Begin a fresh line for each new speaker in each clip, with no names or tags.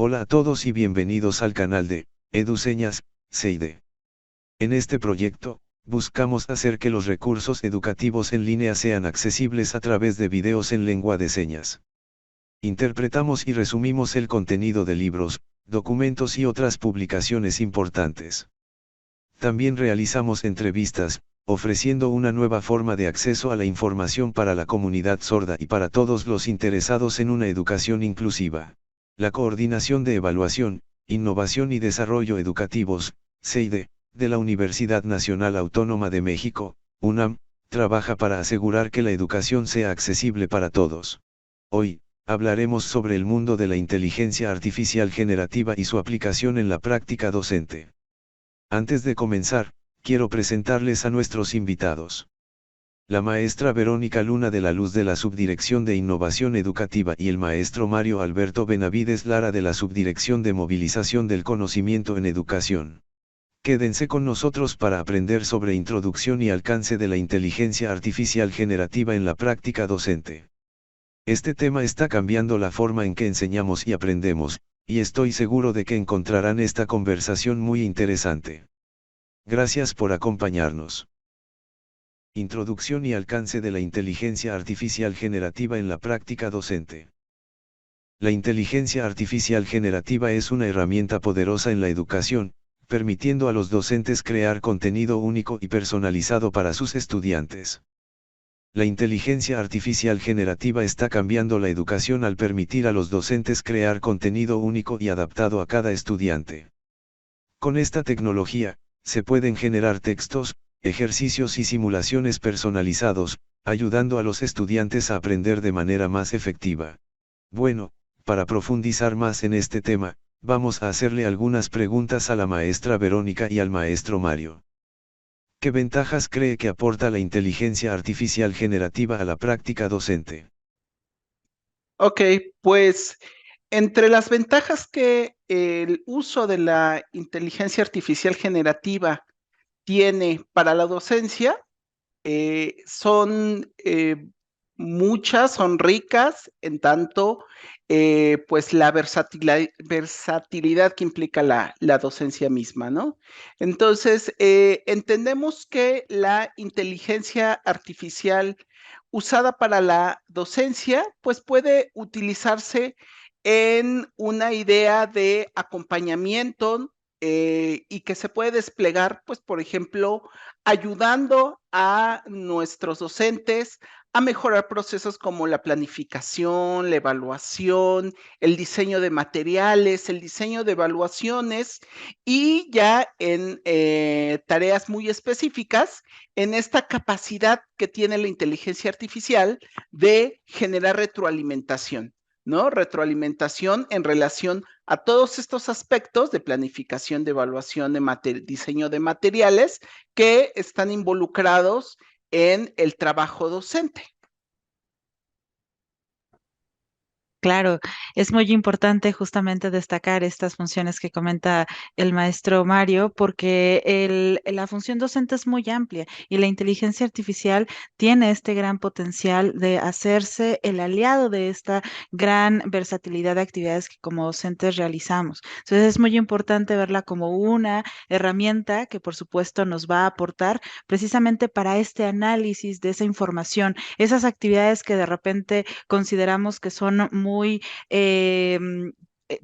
Hola a todos y bienvenidos al canal de EduSeñas, CID. En este proyecto, buscamos hacer que los recursos educativos en línea sean accesibles a través de videos en lengua de señas. Interpretamos y resumimos el contenido de libros, documentos y otras publicaciones importantes. También realizamos entrevistas, ofreciendo una nueva forma de acceso a la información para la comunidad sorda y para todos los interesados en una educación inclusiva. La Coordinación de Evaluación, Innovación y Desarrollo Educativos, CEIDE, de la Universidad Nacional Autónoma de México, UNAM, trabaja para asegurar que la educación sea accesible para todos. Hoy, hablaremos sobre el mundo de la inteligencia artificial generativa y su aplicación en la práctica docente. Antes de comenzar, quiero presentarles a nuestros invitados. La maestra Verónica Luna de la Luz de la Subdirección de Innovación Educativa y el maestro Mario Alberto Benavides Lara de la Subdirección de Movilización del Conocimiento en Educación. Quédense con nosotros para aprender sobre introducción y alcance de la inteligencia artificial generativa en la práctica docente. Este tema está cambiando la forma en que enseñamos y aprendemos, y estoy seguro de que encontrarán esta conversación muy interesante. Gracias por acompañarnos. Introducción y alcance de la inteligencia artificial generativa en la práctica docente. La inteligencia artificial generativa es una herramienta poderosa en la educación, permitiendo a los docentes crear contenido único y personalizado para sus estudiantes. La inteligencia artificial generativa está cambiando la educación al permitir a los docentes crear contenido único y adaptado a cada estudiante. Con esta tecnología, se pueden generar textos, ejercicios y simulaciones personalizados, ayudando a los estudiantes a aprender de manera más efectiva. Bueno, para profundizar más en este tema, vamos a hacerle algunas preguntas a la maestra Verónica y al maestro Mario. ¿Qué ventajas cree que aporta la inteligencia artificial generativa a la práctica docente?
Ok, pues entre las ventajas que el uso de la inteligencia artificial generativa tiene para la docencia, son muchas, son ricas, en tanto, pues la versatilidad que implica la docencia misma, ¿no? Entonces, entendemos que la inteligencia artificial usada para la docencia, pues puede utilizarse en una idea de acompañamiento y que se puede desplegar, pues, por ejemplo, ayudando a nuestros docentes a mejorar procesos como la planificación, la evaluación, el diseño de materiales, el diseño de evaluaciones y ya en tareas muy específicas, en esta capacidad que tiene la inteligencia artificial de generar retroalimentación, ¿no? Retroalimentación en relación a todos estos aspectos de planificación, de evaluación, de diseño de materiales que están involucrados en el trabajo docente.
Claro, es muy importante justamente destacar estas funciones que comenta el maestro Mario, porque la función docente es muy amplia y la inteligencia artificial tiene este gran potencial de hacerse el aliado de esta gran versatilidad de actividades que como docentes realizamos. Entonces es muy importante verla como una herramienta que por supuesto nos va a aportar precisamente para este análisis de esa información, esas actividades que de repente consideramos que son muy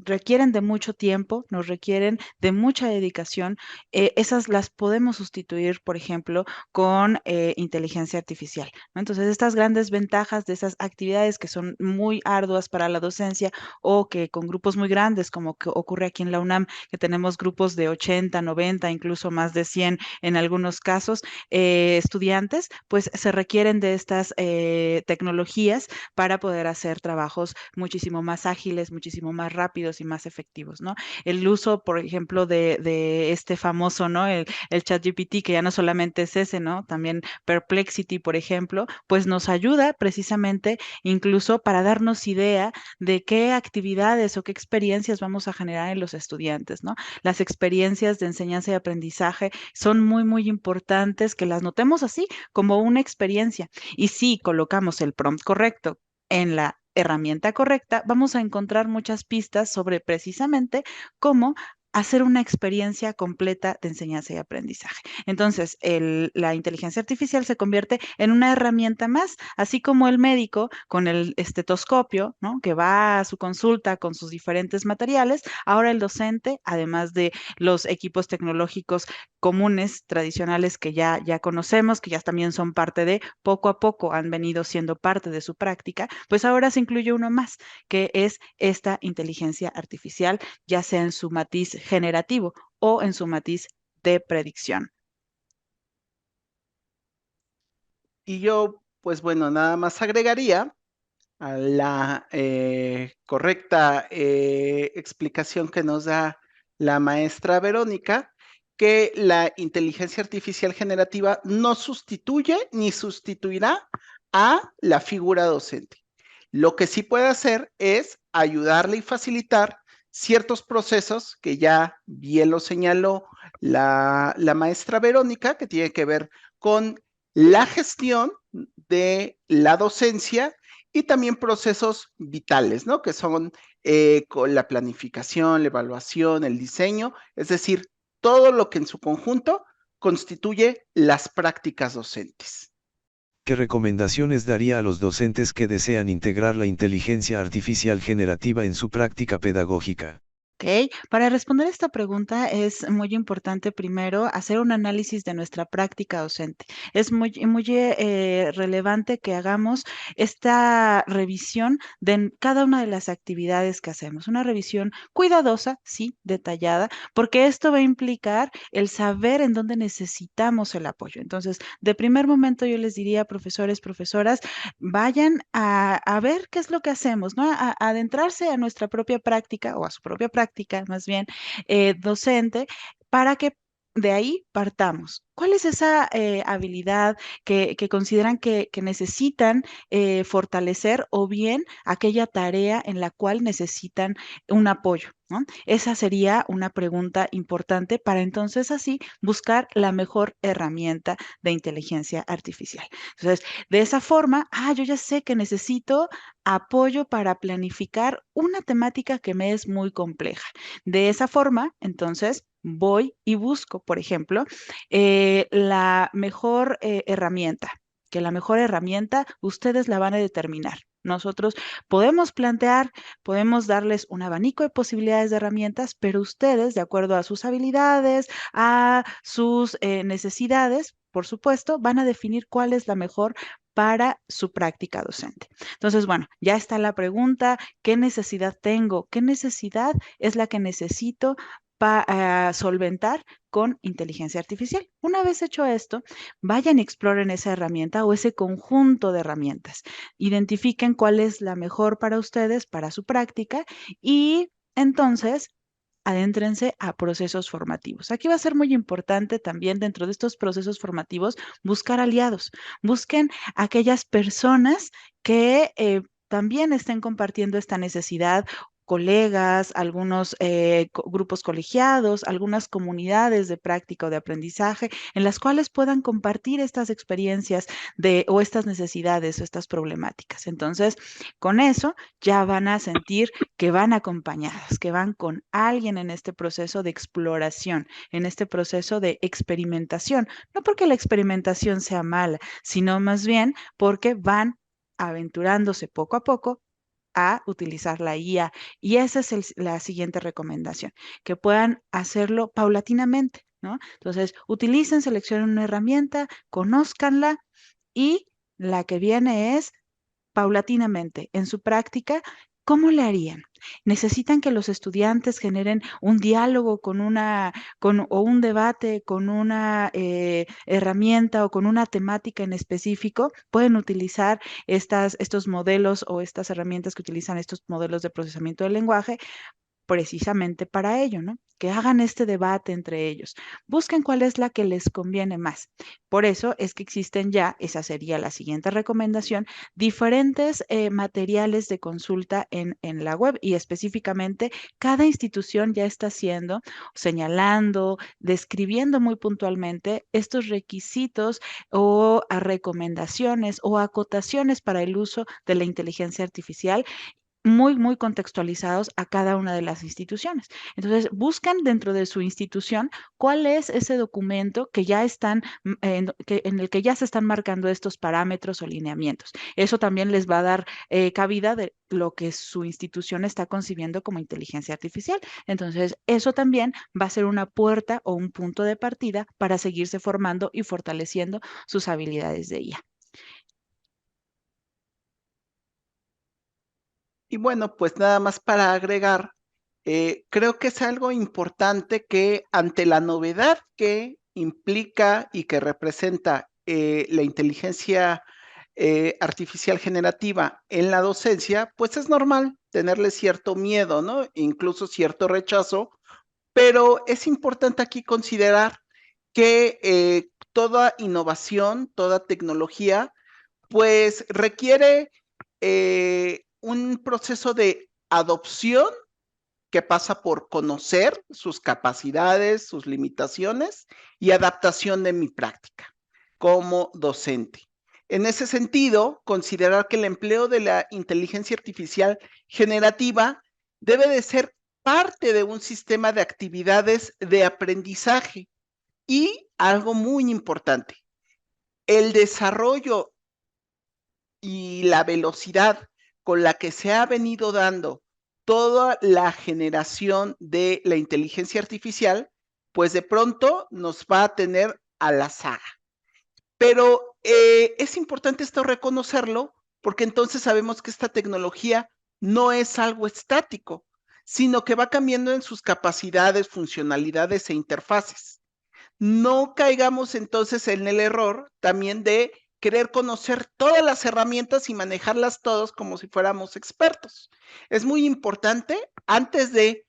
requieren de mucho tiempo, nos requieren de mucha dedicación. Esas las podemos sustituir, por ejemplo, con inteligencia artificial, ¿no? Entonces, estas grandes ventajas de esas actividades que son muy arduas para la docencia o que con grupos muy grandes, como que ocurre aquí en la UNAM, que tenemos grupos de 80, 90, incluso más de 100 en algunos casos, estudiantes, pues se requieren de estas tecnologías para poder hacer trabajos muchísimo más ágiles, muchísimo más rápidos y más efectivos, ¿no? El uso, por ejemplo, de este famoso, ¿no? El ChatGPT, que ya no solamente es ese, ¿no? También Perplexity, por ejemplo, pues nos ayuda precisamente incluso para darnos idea de qué actividades o qué experiencias vamos a generar en los estudiantes, ¿no? Las experiencias de enseñanza y aprendizaje son muy, muy importantes que las notemos así como una experiencia. Y si colocamos el prompt correcto en la herramienta correcta, vamos a encontrar muchas pistas sobre precisamente cómo hacer una experiencia completa de enseñanza y aprendizaje. Entonces, la inteligencia artificial se convierte en una herramienta más, así como el médico con el estetoscopio, ¿no? Que va a su consulta con sus diferentes materiales. Ahora el docente, además de los equipos tecnológicos comunes, tradicionales que ya conocemos, que ya también son parte de, poco a poco han venido siendo parte de su práctica, pues ahora se incluye uno más, que es esta inteligencia artificial, ya sea en su matiz generativo o en su matiz de predicción.
Y yo, pues bueno, nada más agregaría a la correcta explicación que nos da la maestra Verónica, que la inteligencia artificial generativa no sustituye ni sustituirá a la figura docente. Lo que sí puede hacer es ayudarle y facilitar ciertos procesos que ya bien lo señaló la maestra Verónica, que tiene que ver con la gestión de la docencia y también procesos vitales, ¿no? Que son con la planificación, la evaluación, el diseño, es decir, todo lo que en su conjunto constituye las prácticas docentes.
¿Qué recomendaciones daría a los docentes que desean integrar la inteligencia artificial generativa en su práctica pedagógica?
¿Ok? Para responder esta pregunta es muy importante primero hacer un análisis de nuestra práctica docente. Es muy relevante que hagamos esta revisión de cada una de las actividades que hacemos. Una revisión cuidadosa, sí, detallada, porque esto va a implicar el saber en dónde necesitamos el apoyo. Entonces, de primer momento yo les diría, profesores, profesoras, vayan a ver qué es lo que hacemos, ¿no? A adentrarse a nuestra propia práctica o a su propia práctica más bien docente, para que de ahí partamos. ¿Cuál es esa habilidad que consideran que necesitan fortalecer o bien aquella tarea en la cual necesitan un apoyo, ¿no? Esa sería una pregunta importante para entonces así buscar la mejor herramienta de inteligencia artificial. Entonces, de esa forma, yo ya sé que necesito apoyo para planificar una temática que me es muy compleja. De esa forma, entonces, voy y busco, por ejemplo, la mejor herramienta, que la mejor herramienta ustedes la van a determinar. Nosotros podemos plantear, podemos darles un abanico de posibilidades de herramientas, pero ustedes, de acuerdo a sus habilidades, a sus necesidades, por supuesto, van a definir cuál es la mejor para su práctica docente. Entonces, bueno, ya está la pregunta, ¿qué necesidad tengo? ¿Qué necesidad es la que necesito para solventar con inteligencia artificial? Una vez hecho esto, vayan y exploren esa herramienta o ese conjunto de herramientas. Identifiquen cuál es la mejor para ustedes, para su práctica y entonces adéntrense a procesos formativos. Aquí va a ser muy importante también dentro de estos procesos formativos buscar aliados. Busquen aquellas personas que también estén compartiendo esta necesidad, colegas, algunos grupos colegiados, algunas comunidades de práctica o de aprendizaje en las cuales puedan compartir estas experiencias o estas necesidades o estas problemáticas. Entonces, con eso ya van a sentir que van acompañadas, que van con alguien en este proceso de exploración, en este proceso de experimentación. No porque la experimentación sea mala, sino más bien porque van aventurándose poco a poco a utilizar la IA. Y esa es la siguiente recomendación, que puedan hacerlo paulatinamente, ¿no? Entonces, utilicen, seleccionen una herramienta, conózcanla y la que viene es paulatinamente en su práctica. ¿Cómo le harían? ¿Necesitan que los estudiantes generen un diálogo o un debate con una herramienta o con una temática en específico? Pueden utilizar estos modelos o estas herramientas que utilizan estos modelos de procesamiento del lenguaje precisamente para ello, ¿no? Que hagan este debate entre ellos, busquen cuál es la que les conviene más. Por eso es que existen ya, esa sería la siguiente recomendación, diferentes materiales de consulta en la web, y específicamente cada institución ya está haciendo, señalando, describiendo muy puntualmente estos requisitos o a recomendaciones o acotaciones para el uso de la inteligencia artificial, muy contextualizados a cada una de las instituciones. Entonces, buscan dentro de su institución cuál es ese documento que ya están, en el que ya se están marcando estos parámetros o lineamientos. Eso también les va a dar cabida de lo que su institución está concibiendo como inteligencia artificial. Entonces, eso también va a ser una puerta o un punto de partida para seguirse formando y fortaleciendo sus habilidades de IA.
Y bueno, pues nada más para agregar, creo que es algo importante que ante la novedad que implica y que representa la inteligencia artificial generativa en la docencia, pues es normal tenerle cierto miedo, ¿no? Incluso cierto rechazo, pero es importante aquí considerar que toda innovación, toda tecnología, pues requiere un proceso de adopción que pasa por conocer sus capacidades, sus limitaciones y adaptación de mi práctica como docente. En ese sentido, considerar que el empleo de la inteligencia artificial generativa debe de ser parte de un sistema de actividades de aprendizaje y algo muy importante, el desarrollo y la velocidad con la que se ha venido dando toda la generación de la inteligencia artificial, pues de pronto nos va a tener a la saga. Pero es importante esto reconocerlo porque entonces sabemos que esta tecnología no es algo estático, sino que va cambiando en sus capacidades, funcionalidades e interfaces. No caigamos entonces en el error también de querer conocer todas las herramientas y manejarlas todos como si fuéramos expertos. Es muy importante, antes de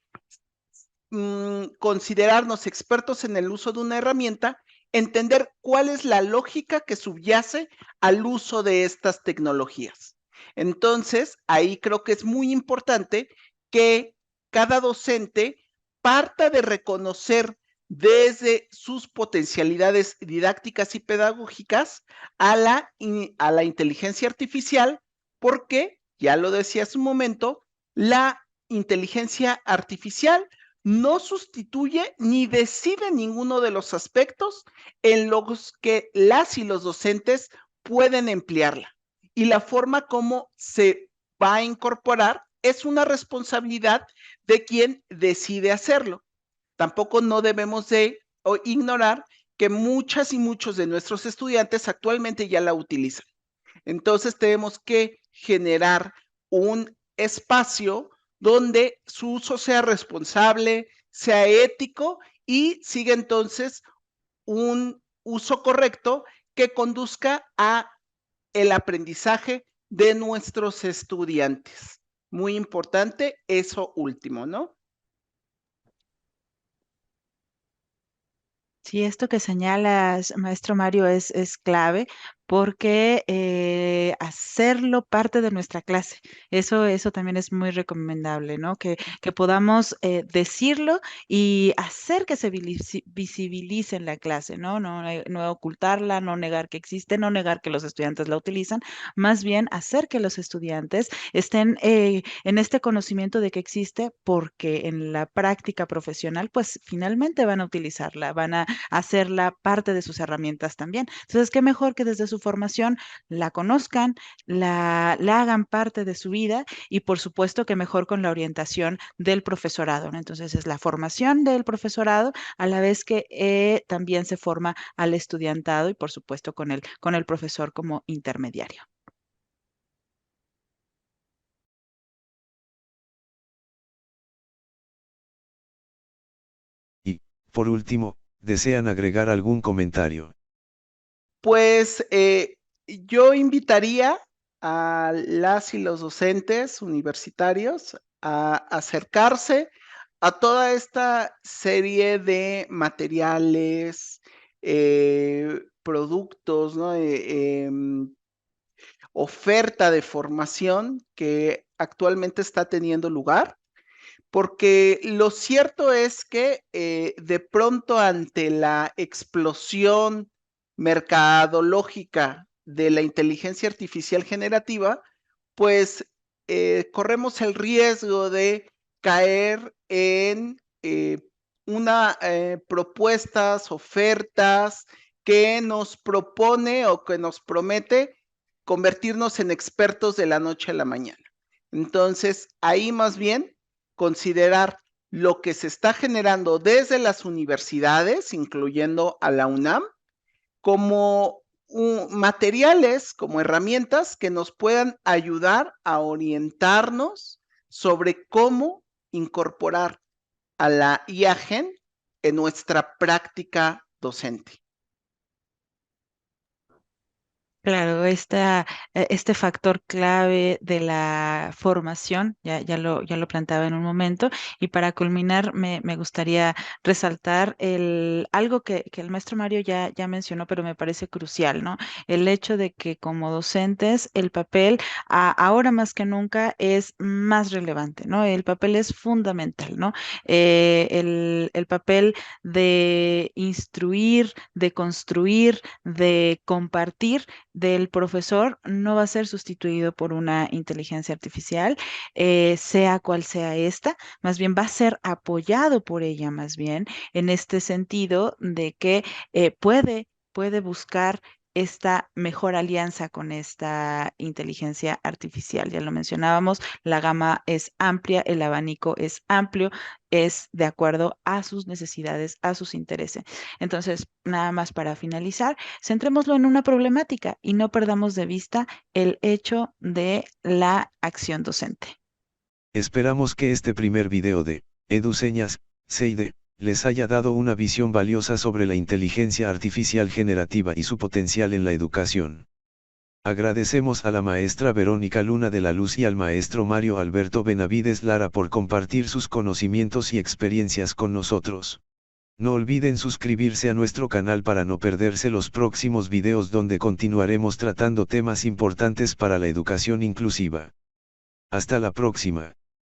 considerarnos expertos en el uso de una herramienta, entender cuál es la lógica que subyace al uso de estas tecnologías. Entonces, ahí creo que es muy importante que cada docente parta de reconocer desde sus potencialidades didácticas y pedagógicas a la inteligencia artificial, porque, ya lo decía hace un momento, la inteligencia artificial no sustituye ni decide ninguno de los aspectos en los que las y los docentes pueden emplearla. Y la forma como se va a incorporar es una responsabilidad de quien decide hacerlo. Tampoco no debemos de ignorar que muchas y muchos de nuestros estudiantes actualmente ya la utilizan. Entonces tenemos que generar un espacio donde su uso sea responsable, sea ético y siga entonces un uso correcto que conduzca a el aprendizaje de nuestros estudiantes. Muy importante eso último, ¿no?
Sí, esto que señalas, maestro Mario, es clave porque hacerlo parte de nuestra clase, eso también es muy recomendable, ¿no? Que podamos decirlo y hacer que se visibilice en la clase, ¿no? No ocultarla, no negar que existe, no negar que los estudiantes la utilizan, más bien hacer que los estudiantes estén en este conocimiento de que existe, porque en la práctica profesional, pues finalmente van a utilizarla, van a hacerla parte de sus herramientas también. Entonces, qué mejor que desde su formación la conozcan, la hagan parte de su vida, y por supuesto que mejor con la orientación del profesorado, ¿no? Entonces, es la formación del profesorado a la vez que también se forma al estudiantado, y por supuesto con el profesor como intermediario.
Y, por último, ¿desean agregar algún comentario?
Pues yo invitaría a las y los docentes universitarios a acercarse a toda esta serie de materiales, productos, ¿no? Oferta de formación que actualmente está teniendo lugar, porque lo cierto es que de pronto ante la explosión mercadológica de la inteligencia artificial generativa, pues corremos el riesgo de caer en propuestas, ofertas que nos propone o que nos promete convertirnos en expertos de la noche a la mañana. Entonces, ahí más bien considerar lo que se está generando desde las universidades, incluyendo a la UNAM, como materiales, como herramientas que nos puedan ayudar a orientarnos sobre cómo incorporar a la IA Gen en nuestra práctica docente.
Claro, este factor clave de la formación, ya lo planteaba en un momento, y para culminar me gustaría resaltar algo que el maestro Mario ya mencionó, pero me parece crucial, ¿no? El hecho de que como docentes el papel ahora más que nunca es más relevante, ¿no? El papel es fundamental, ¿no? El papel de instruir, de construir, de compartir del profesor no va a ser sustituido por una inteligencia artificial, sea cual sea esta, más bien va a ser apoyado por ella, más bien, en este sentido de que puede buscar esta mejor alianza con esta inteligencia artificial. Ya lo mencionábamos, la gama es amplia, el abanico es amplio, es de acuerdo a sus necesidades, a sus intereses. Entonces, nada más para finalizar, centrémoslo en una problemática y no perdamos de vista el hecho de la acción docente.
Esperamos que este primer video de EduSeñas, Seide, les haya dado una visión valiosa sobre la inteligencia artificial generativa y su potencial en la educación. Agradecemos a la maestra Verónica Luna de la Luz y al maestro Mario Alberto Benavides Lara por compartir sus conocimientos y experiencias con nosotros. No olviden suscribirse a nuestro canal para no perderse los próximos videos donde continuaremos tratando temas importantes para la educación inclusiva. Hasta la próxima.